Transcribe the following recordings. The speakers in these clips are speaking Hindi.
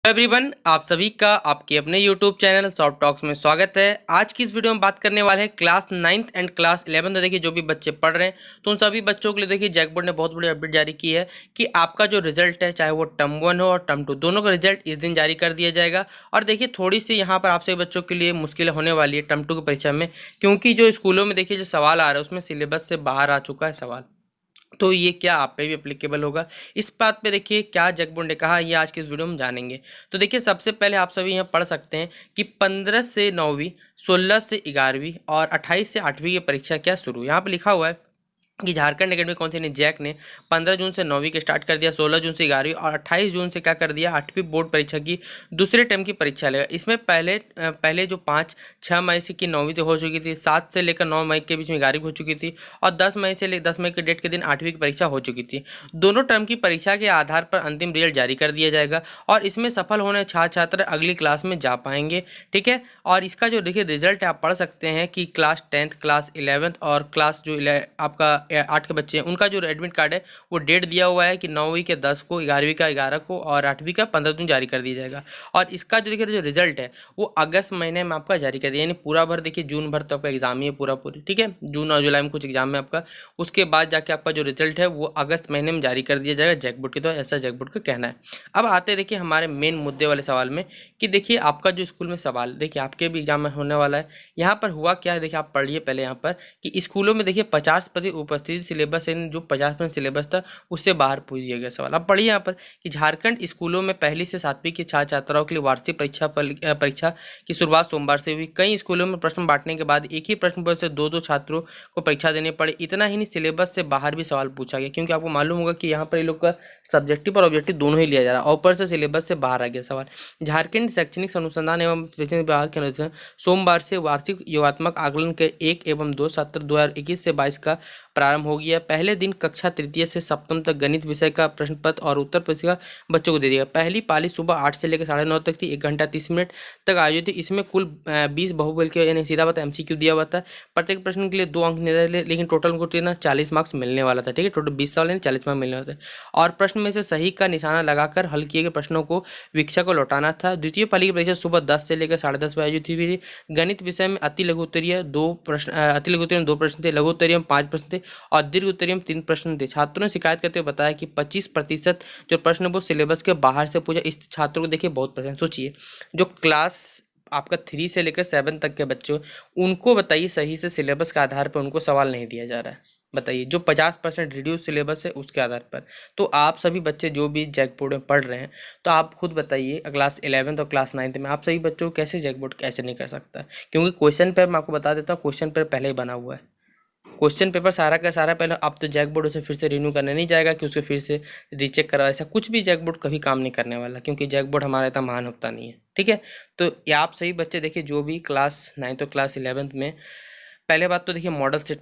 एवरीवन, आप सभी का आपके अपने यूट्यूब चैनल सॉफ्ट टॉक्स में स्वागत है। आज की इस वीडियो में बात करने वाले हैं class 9th and class 11th। तो देखिए, जो भी बच्चे पढ़ रहे हैं तो उन सभी बच्चों के लिए देखिए जैक बोर्ड ने बहुत बड़ी अपडेट जारी की है कि आपका जो रिजल्ट है, चाहे वो टर्म 1 हो और टर्म 2, दोनों का रिजल्ट इस दिन जारी कर दिया जाएगा। और देखिए, थोड़ी सी यहाँ पर आप सभी बच्चों के लिए मुश्किलें होने वाली है टर्म 2 की परीक्षा में, क्योंकि जो स्कूलों में देखिए जो सवाल आ रहा है उसमें सिलेबस से बाहर आ चुका है सवाल। तो ये क्या आप पे भी एप्लीकेबल होगा, इस बात पे देखिए क्या जैक बोर्ड ने कहा, ये आज के इस वीडियो में जानेंगे। तो देखिए, सबसे पहले आप सभी यहाँ पढ़ सकते हैं कि 15 से 9वीं, 16 से 11वीं और 28 से 8वीं की परीक्षा क्या शुरू। यहाँ पे लिखा हुआ है कि झारखंड एकेडमिक काउंसिल ने जैक ने 15 जून से 9वीं के स्टार्ट कर दिया, 16 जून से 11वीं और 28 जून से क्या कर दिया, 8वीं बोर्ड परीक्षा की दूसरे टर्म की परीक्षा लेगा। इसमें पहले जो 5-6 मई से की 9वीं तो हो चुकी थी, 7 से लेकर 9 मई के बीच में 11वीं हो चुकी थी और 10 मई से 10 मई के डेट के दिन 8वीं की परीक्षा हो चुकी थी। दोनों टर्म की परीक्षा के आधार पर अंतिम रिजल्ट जारी कर दिया जाएगा और इसमें सफल होने छात्र अगली क्लास में जा पाएंगे। ठीक है, और इसका जो देखिए रिजल्ट है आप पढ़ सकते हैं कि क्लास 10th, क्लास 11th और क्लास जो आपका 8 के बच्चे हैं उनका जो एडमिट कार्ड है वो डेट दिया हुआ है कि 9वीं के 10 को, 11वीं का 11 को और 8वीं का 15 दिन जारी कर दिया जाएगा। और इसका जो देखिए जो रिजल्ट है वो अगस्त महीने में आपका जारी कर दिया, यानी पूरा भर देखिए जून भर तो आपका एग्जाम ही है पूरी। ठीक है, जून और जुलाई में कुछ एग्जाम है आपका, उसके बाद जाके आपका जो रिजल्ट है वो अगस्त महीने में जारी कर दिया जाएगा जैक बोर्ड की। तो ऐसा जैक बोर्ड का कहना है। अब आते देखिए हमारे मेन मुद्दे वाले सवाल में कि देखिए आपका जो स्कूल में सवाल देखिए आपके भी एग्जाम में होने वाला है। यहाँ पर हुआ क्या है, देखिए आप पढ़िए पहले यहाँ पर कि स्कूलों में देखिए 50% उपस्थिति सिलेबस, जो 50% सिलेबस था उससे बाहर पूछ दिया गया सवाल। अब पढ़िए यहाँ पर कि झारखंड स्कूलों में पहली से 7वीं के छात्राओं के लिए वार्षिक परीक्षा की शुरुआत सोमवार से हुई। कई स्कूलों में प्रश्न बांटने के बाद एक ही प्रश्न पत्र से दो छात्रों को परीक्षा देनी पड़ी। इतना ही नहीं, सिलेबस से बाहर भी सवाल पूछा गया, क्योंकि आपको मालूम होगा कि यहाँ पर ये लोग का सब्जेक्टिव और ऑब्जेक्टिव दोनों ही लिया जा रहा है, ऊपर से सिलेबस से बाहर आ गया सवाल। झारखंड शैक्षणिक अनुसंधान एवं विभाग के अनुसार सोमवार से वार्षिक योगात्मक आकलन के 1 एवं 2 सत्र 2021 से 22 का प्रारंभ हो गया। पहले दिन कक्षा 3 से 7वीं तक गणित विषय का प्रश्न पत्र और उत्तर पुस्तिका बच्चों को दे दिया। पहली पाली सुबह 8 से लेकर 9:30 तक थी, 1 घंटा 30 मिनट तक आयोजित थी। इसमें कुल 20 बहुबल के यानी सीधा बात MCQ दिया हुआ था। प्रत्येक प्रश्न के लिए 2 अंक निकले, लेकिन टोटल उनको 40 मार्क्स मिलने वाला था। ठीक है, टोटल 20 सवाल यानी 40 मार्क्स मिलने वाले थे। और प्रश्न में से सही का निशाना लगाकर हल किए गए प्रश्नों को वीक्षक को लौटाना था। द्वितीय पाली की परीक्षा सुबह 10 से लेकर 10:30 बजे आयोजित हुई थी। गणित विषय में अति लघु उत्तरीय 2 प्रश्न थे, लघु उत्तरीय में 5 प्रश्न थे और दीर्घ उत्तरीय में 3 प्रश्न थे। छात्रों ने शिकायत करते हुए बताया कि 25% जो प्रश्न वो सिलेबस के बाहर से पूछा। इस छात्रों को देखिए बहुत पसंद। सोचिए, जो क्लास आपका 3 से लेकर 7 तक के बच्चों, उनको बताइए सही से सिलेबस के आधार पर उनको सवाल नहीं दिया जा रहा है। बताइए, जो 50% रिड्यूस सिलेबस है उसके आधार पर। तो आप सभी बच्चे जो भी जैक बोर्ड में पढ़ रहे हैं, तो आप खुद बताइए क्लास 11th और क्लास 9th में आप सभी बच्चों को कैसे जैक बोर्ड कैसे नहीं कर सकता, क्योंकि क्वेश्चन पेपर मैं आपको बता देता हूँ, क्वेश्चन पेपर पहले ही बना हुआ है। क्वेश्चन पेपर सारा का सारा पहले, अब तो जैक बोर्ड उसे फिर से रिन्यू करने नहीं जाएगा कि उसको फिर से रीचेक करा, ऐसा कुछ भी जैक बोर्ड कभी काम नहीं करने वाला, क्योंकि जैक बोर्ड हमारा इतना महान होता नहीं है। ठीक है, तो ये आप सही बच्चे देखिए जो भी क्लास 9th और क्लास 11th में, पहले बात तो देखिए मॉडल सेट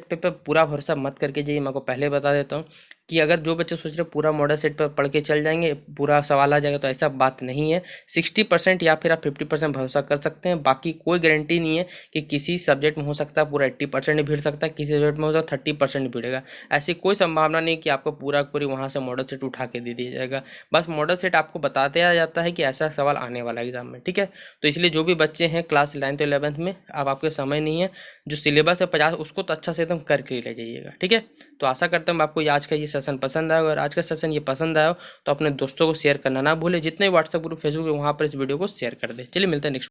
पेपर पूरा भरोसा मत करके जाइए। मैं आपको पहले बता देता हूँ कि अगर जो बच्चे सोच रहे पूरा मॉडल सेट पर पढ़ के चल जाएंगे, पूरा सवाल आ जाएगा, तो ऐसा बात नहीं है। 60% या फिर आप 50% भरोसा कर सकते हैं। बाकी कोई गारंटी नहीं है कि किसी सब्जेक्ट में हो सकता है पूरा 80% ही भिड़ सकता है, किसी सब्जेक्ट में हो सकता है 30% भिड़ेगा। ऐसी कोई संभावना नहीं कि आपको पूरी वहाँ से मॉडल सेट उठा के दे दिया जाएगा। बस मॉडल सेट आपको बताते आ जाता है कि ऐसा सवाल आने वाला है एग्जाम में। ठीक है, तो इसलिए जो भी बच्चे हैं क्लास 9th 11th में, अब आपके समय नहीं है, जो सिलेबस है 50 उसको तो अच्छा से एकदम करके ही ले जाइएगा। ठीक है, तो आशा करता हूँ आपको आज का ये सेशन पसंद आया। अगर आज का सेशन ये पसंद आया हो तो अपने दोस्तों को शेयर करना ना भूलें। जितने व्हाट्सएप ग्रुप, फेसबुक, वहाँ पर इस वीडियो को शेयर कर दें। चलिए मिलते हैं नेक्स्ट।